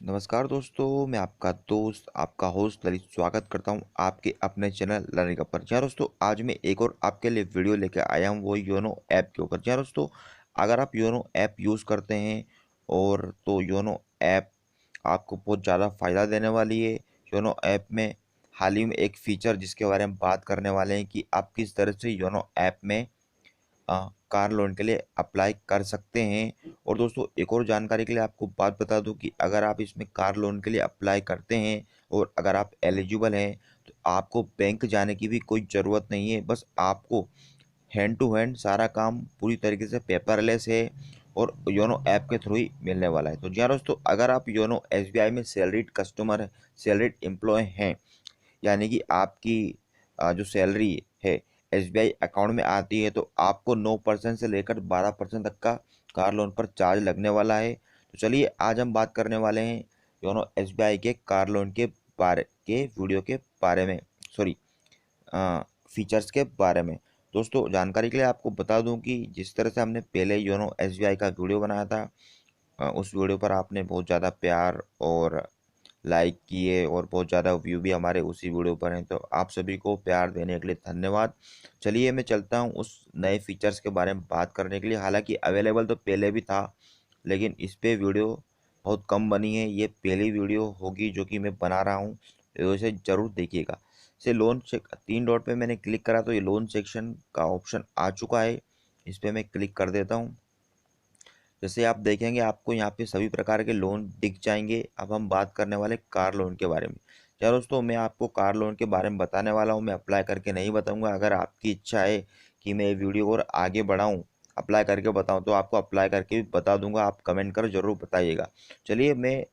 नमस्कार दोस्तों, मैं आपका दोस्त आपका होस्ट ललित स्वागत करता हूं आपके अपने चैनल लर्निंग पर। जी हाँ दोस्तों, आज मैं एक और आपके लिए वीडियो लेकर आया हूं वो योनो ऐप के ऊपर। जी हाँ दोस्तों, अगर आप योनो ऐप यूज़ करते हैं और तो योनो ऐप आपको बहुत ज़्यादा फ़ायदा देने वाली है। योनो ऐप में हाल ही में एक फ़ीचर जिसके बारे में बात करने वाले हैं कि आप किस तरह से योनो ऐप में कार लोन के लिए अप्लाई कर सकते हैं। और दोस्तों, एक और जानकारी के लिए आपको बात बता दूं कि अगर आप इसमें कार लोन के लिए अप्लाई करते हैं और अगर आप एलिजिबल हैं तो आपको बैंक जाने की भी कोई ज़रूरत नहीं है। बस आपको हैंड टू हैंड सारा काम पूरी तरीके से पेपरलेस है और योनो ऐप के थ्रू ही मिलने वाला है। तो जी हाँ दोस्तों, अगर आप योनो एसबीआई में सैलरीड कस्टमर सैलरीड एम्प्लॉय हैं, यानी कि आपकी जो सैलरी है एसबीआई अकाउंट में आती है, तो आपको 9% से लेकर 12% तक का कार लोन पर चार्ज लगने वाला है। तो चलिए आज हम बात करने वाले हैं योनो एसबीआई के कार लोन के बारे के वीडियो के बारे में, सॉरी फीचर्स के बारे में। दोस्तों, जानकारी के लिए आपको बता दूं कि जिस तरह से हमने पहले योनो एसबीआई का वीडियो बनाया था, उस वीडियो पर आपने बहुत ज़्यादा प्यार और लाइक किए और बहुत ज़्यादा व्यू भी हमारे उसी वीडियो पर हैं। तो आप सभी को प्यार देने के लिए धन्यवाद। चलिए मैं चलता हूँ उस नए फीचर्स के बारे में बात करने के लिए। हालांकि अवेलेबल तो पहले भी था, लेकिन इस पे वीडियो बहुत कम बनी है। ये पहली वीडियो होगी जो कि मैं बना रहा हूँ, तो इसे ज़रूर देखिएगा। से लोन चेक 3 डॉट पे मैंने क्लिक करा तो ये लोन सेक्शन का ऑप्शन आ चुका है। इस पर मैं क्लिक कर देता हूँ। जैसे आप देखेंगे आपको यहाँ पे सभी प्रकार के लोन दिख जाएंगे। अब हम बात करने वाले कार लोन के बारे में। क्या दोस्तों, मैं आपको कार लोन के बारे में बताने वाला हूँ, मैं अप्लाई करके नहीं बताऊंगा। अगर आपकी इच्छा है कि मैं ये वीडियो और आगे बढ़ाऊँ, अप्लाई करके बताऊँ, तो आपको अप्लाई करके भी बता दूंगा। आप कमेंट कर जरूर बताइएगा। चलिए मैं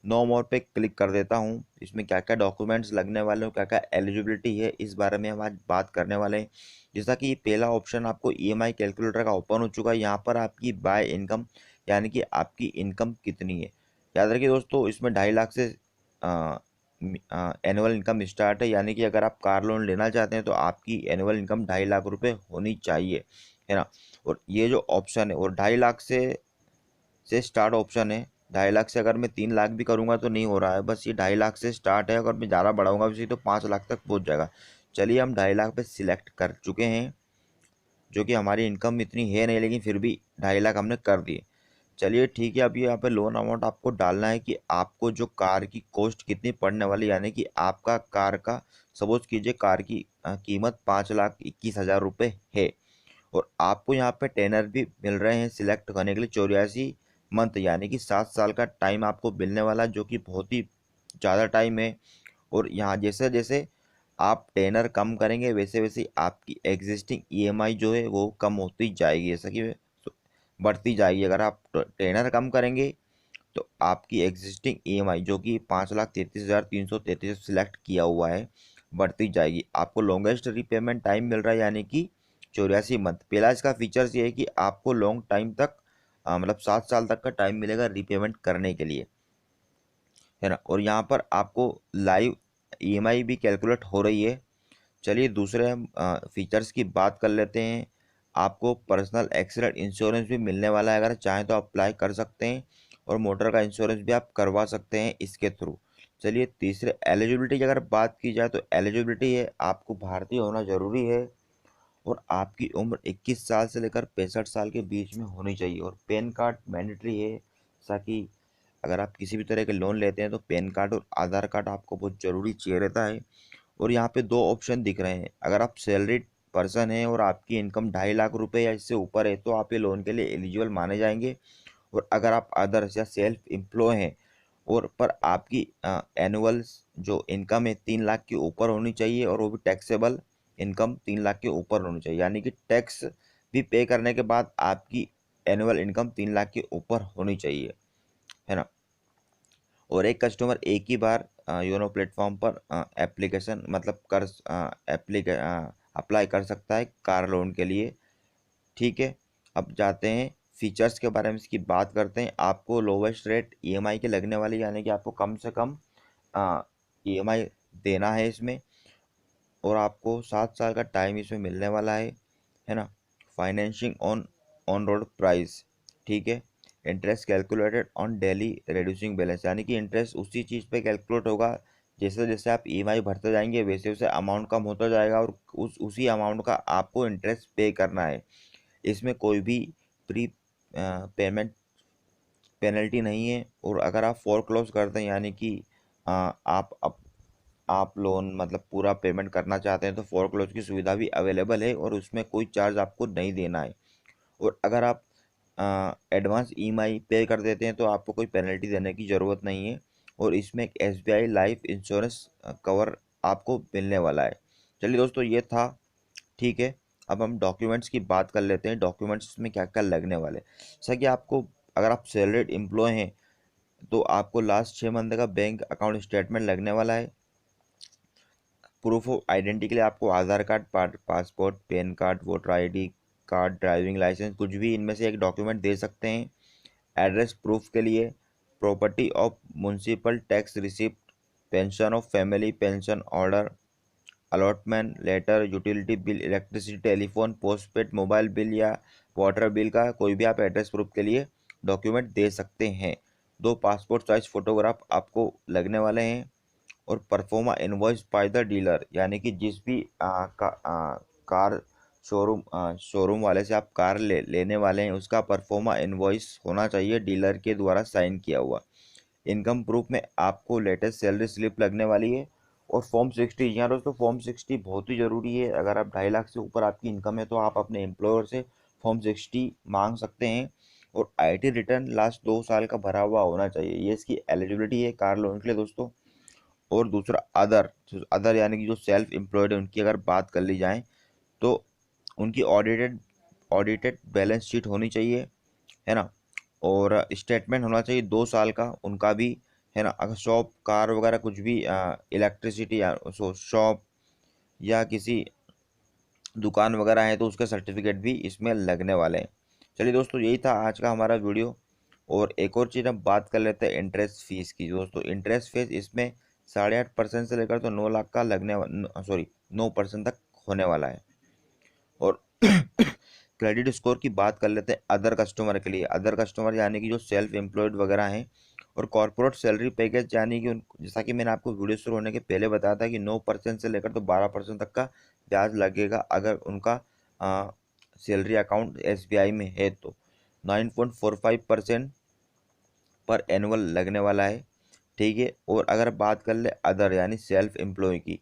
नो मोर पे क्लिक कर देता हूँ। इसमें क्या क्या डॉक्यूमेंट्स लगने वाले हैं, क्या क्या एलिजिबिलिटी है, इस बारे में हम आज बात करने वाले हैं। जैसा कि पहला ऑप्शन आपको ईएमआई कैलकुलेटर का ओपन हो चुका है। यहाँ पर आपकी बाय इनकम, यानी कि आपकी इनकम कितनी है। याद रखिए दोस्तों, इसमें 2.5 लाख से एनुअल इनकम स्टार्ट है। यानी कि अगर आप कार लोन लेना चाहते हैं तो आपकी एनुअल इनकम 2.5 लाख रुपए होनी चाहिए, है ना। और ये जो ऑप्शन है और 2.5 लाख से स्टार्ट ऑप्शन है। 2.5 लाख से अगर मैं 3 लाख भी करूँगा तो नहीं हो रहा है, बस ये 2.5 लाख से स्टार्ट है। अगर मैं ज़्यादा बढ़ाऊँगा भी तो 5 लाख तक पहुँच जाएगा। चलिए हम 2.5 लाख पे सिलेक्ट कर चुके हैं, जो कि हमारी इनकम इतनी है नहीं, लेकिन फिर भी 2.5 लाख हमने कर दिए। चलिए ठीक है, अभी यहाँ पे लोन अमाउंट आपको डालना है कि आपको जो कार की कॉस्ट कितनी पड़ने वाली, यानी कि आपका कार का, सपोज कीजिए कार की कीमत 5,21,000 रुपये है और आपको यहाँ पे टेनर भी मिल रहे हैं सिलेक्ट करने के लिए 84 मंथ, यानी कि 7 साल का टाइम आपको मिलने वाला, जो कि बहुत ही ज़्यादा टाइम है। और यहाँ जैसे जैसे आप टेनर कम करेंगे वैसे वैसे आपकी एग्जिस्टिंग ईएमआई जो है वो कम होती जाएगी, जैसा कि बढ़ती जाएगी। अगर आप टेनर कम करेंगे तो आपकी एग्जिस्टिंग ईएमआई, जो कि 5,33,333 सिलेक्ट किया हुआ है, बढ़ती जाएगी। आपको लॉन्गेस्ट रीपेमेंट टाइम मिल रहा है, यानी कि 84 मंथ। पहला इसका फीचर्स ये है कि आपको लॉन्ग टाइम तक मतलब 7 साल तक का टाइम मिलेगा रीपेमेंट करने के लिए, है ना। और यहाँ पर आपको लाइव ईएमआई भी कैलकुलेट हो रही है। चलिए दूसरे हम फीचर्स की बात कर लेते हैं। आपको पर्सनल एक्सीडेंट इंश्योरेंस भी मिलने वाला है, अगर चाहें तो अप्लाई कर सकते हैं। और मोटर का इंश्योरेंस भी आप करवा सकते हैं इसके थ्रू। चलिए तीसरे एलिजिबिलिटी की अगर बात की जाए तो एलिजिबिलिटी है आपको भारतीय होना ज़रूरी है और आपकी उम्र 21 साल से लेकर 65 साल के बीच में होनी चाहिए और पैन कार्ड मैंडेटरी है। ताकि अगर आप किसी भी तरह के लोन लेते हैं तो पैन कार्ड और आधार कार्ड आपको बहुत ज़रूरी चाहिए रहता है। और यहाँ पे दो ऑप्शन दिख रहे हैं। अगर आप सैलरीड पर्सन हैं और आपकी इनकम 2.5 लाख रुपए या इससे ऊपर है तो आप ये लोन के लिए एलिजिबल माने जाएंगे। और अगर आप अदर्स या सेल्फ एम्प्लॉय हैं और पर आपकी एनुअल जो इनकम है 3 लाख के ऊपर होनी चाहिए और वो भी टैक्सेबल इनकम 3 लाख के ऊपर होनी चाहिए, यानी कि टैक्स भी पे करने के बाद आपकी एनुअल इनकम 3 लाख के ऊपर होनी चाहिए, है ना। और एक कस्टमर एक ही बार योनो प्लेटफॉर्म पर एप्लीकेशन मतलब कर एप्लीके अप्लाई कर सकता है कार लोन के लिए। ठीक है, अब जाते हैं फीचर्स के बारे में, इसकी बात करते हैं। आपको लोवेस्ट रेट ईएमआई के लगने वाली, यानी कि आपको कम से कम ईएमआई देना है इसमें। और आपको 7 साल का टाइम इसमें मिलने वाला है ना। फाइनेंसिंग ऑन रोड प्राइस, ठीक है। Interest calculated on daily reducing balance, यानी कि इंटरेस्ट उसी चीज़ पे कैलकुलेट होगा, जैसे जैसे आप ईएमआई भरते जाएंगे वैसे वैसे अमाउंट कम होता जाएगा और उसी अमाउंट का आपको इंटरेस्ट पे करना है। इसमें कोई भी प्री पेमेंट पेनल्टी नहीं है। और अगर आप फोरक्लोज करते हैं, यानी कि आप लोन मतलब पूरा पेमेंट करना चाहते हैं, तो फोरक्लोज की सुविधा भी अवेलेबल है और उसमें कोई चार्ज आपको नहीं देना है। और अगर आप एडवांस ईएमआई पे कर देते हैं तो आपको कोई पेनल्टी देने की ज़रूरत नहीं है। और इसमें एक एसबीआई लाइफ इंश्योरेंस कवर आपको मिलने वाला है। चलिए दोस्तों, ये था, ठीक है। अब हम डॉक्यूमेंट्स की बात कर लेते हैं, डॉक्यूमेंट्स में क्या क्या लगने वाले। जैसा कि आपको, अगर आप सैलरीड एम्प्लॉय हैं तो आपको लास्ट 6 मंथ का बैंक अकाउंट स्टेटमेंट लगने वाला है। प्रूफ ऑफ आइडेंटिटी के लिए आपको Aadhaar card, passport, PAN card, voter ID card, driving licence, कुछ भी इनमें से एक डॉक्यूमेंट दे सकते हैं। एड्रेस प्रूफ के लिए property of municipal tax receipt, pension of family pension order, allotment letter, utility bill, electricity, telephone, postpaid mobile bill या वाटर बिल का कोई भी आप एड्रेस प्रूफ के लिए डॉक्यूमेंट दे सकते हैं। 2 पासपोर्ट साइज फोटोग्राफ आपको लगने वाले हैं। और proforma invoice by the dealer, यानी कि जिस भी कार शोरूम वाले से आप कार लेने वाले हैं उसका परफॉर्मा इनवॉइस होना चाहिए, डीलर के द्वारा साइन किया हुआ। इनकम प्रूफ में आपको लेटेस्ट सैलरी स्लिप लगने वाली है। और फॉर्म 60, यहाँ दोस्तों फॉर्म 60 बहुत ही ज़रूरी है। अगर आप 2.5 लाख से ऊपर आपकी इनकम है तो आप अपने एम्प्लॉयर से फॉर्म 60 मांग सकते हैं। और आईटी रिटर्न लास्ट 2 साल का भरा हुआ होना चाहिए, ये इसकी एलिजिबिलिटी है कार लोन के लिए दोस्तों। और दूसरा अदर यानी कि जो सेल्फ एम्प्लॉयड है उनकी अगर बात कर ली जाए तो उनकी ऑडिटेड बैलेंस शीट होनी चाहिए, है ना। और स्टेटमेंट होना चाहिए 2 साल का उनका भी, है ना। अगर शॉप, कार वगैरह कुछ भी इलेक्ट्रिसिटी या शॉप या किसी दुकान वगैरह है तो उसके सर्टिफिकेट भी इसमें लगने वाले हैं। चलिए दोस्तों, यही था आज का हमारा वीडियो। और एक और चीज़ हम बात कर लेते हैं इंटरेस्ट फीस की। दोस्तों इंटरेस्ट फीस इसमें 8.5% से लेकर तो 9 लाख का 9% तक होने वाला है। और क्रेडिट स्कोर की बात कर लेते हैं अदर कस्टमर के लिए। अदर कस्टमर यानी कि जो सेल्फ एम्प्लॉयड वगैरह हैं। और कॉर्पोरेट सैलरी पैकेज, यानी कि जैसा कि मैंने आपको वीडियो शुरू होने के पहले बताया था कि 9% से लेकर तो 12% तक का ब्याज लगेगा अगर उनका सैलरी अकाउंट एसबीआई में है तो। 9.45% पर एनुअल लगने वाला है, ठीक है। और अगर बात कर ले अदर यानी सेल्फ एम्प्लॉय की,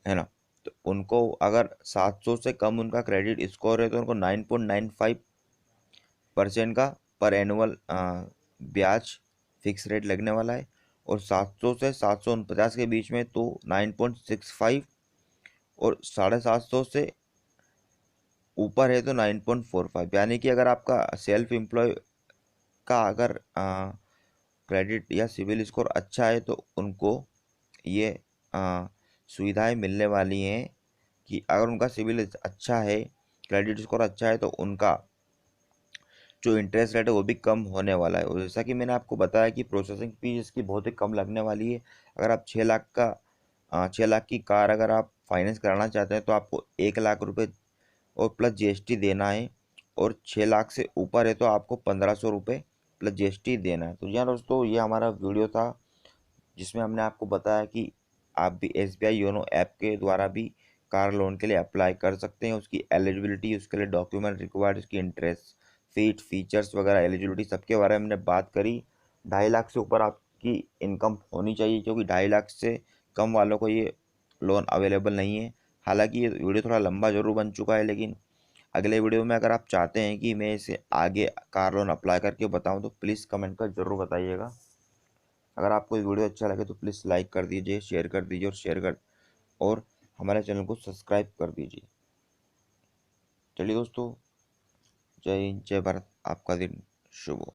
है ना, तो उनको अगर 700 से कम उनका क्रेडिट स्कोर है तो उनको 9.95% का पर एनुअल ब्याज फिक्स रेट लगने वाला है। और 700 से 749 के बीच में तो 9.65, और 750 से ऊपर है तो 9.45। यानी कि अगर आपका सेल्फ एम्प्लॉय का अगर क्रेडिट या सिविल स्कोर अच्छा है तो उनको ये सुविधाएं मिलने वाली हैं कि अगर उनका सिविल अच्छा है, क्रेडिट स्कोर अच्छा है, तो उनका जो इंटरेस्ट रेट है वो भी कम होने वाला है। और जैसा कि मैंने आपको बताया कि प्रोसेसिंग फीस इसकी बहुत ही कम लगने वाली है। अगर आप 6 लाख की कार अगर आप फाइनेंस कराना चाहते हैं तो आपको 1 लाख रुपये और प्लस जीएसटी देना है। और 6 लाख से ऊपर है तो आपको 1500 रुपये प्लस जीएसटी देना है। तो यार दोस्तों, ये हमारा वीडियो था जिसमें हमने आपको बताया कि आप भी एसबीआई योनो ऐप के द्वारा भी कार लोन के लिए अप्लाई कर सकते हैं। उसकी एलिजिबिलिटी, उसके लिए डॉक्यूमेंट रिक्वायर्ड, उसकी इंटरेस्ट फीचर्स वगैरह, एलिजिबिलिटी सबके बारे में हमने बात करी। 2.5 लाख से ऊपर आपकी इनकम होनी चाहिए, क्योंकि 2.5 लाख से कम वालों को ये लोन अवेलेबल नहीं है। हालांकि ये वीडियो थोड़ा लंबा ज़रूर बन चुका है, लेकिन अगले वीडियो में अगर आप चाहते हैं कि मैं इसे आगे कार लोन अप्लाई करके बताऊं तो प्लीज़ कमेंट कर ज़रूर बताइएगा। अगर आपको ये वीडियो अच्छा लगे तो प्लीज़ लाइक कर दीजिए, शेयर कर दीजिए और हमारे चैनल को सब्सक्राइब कर दीजिए। चलिए दोस्तों, जय हिंद, जय भारत, आपका दिन शुभ हो।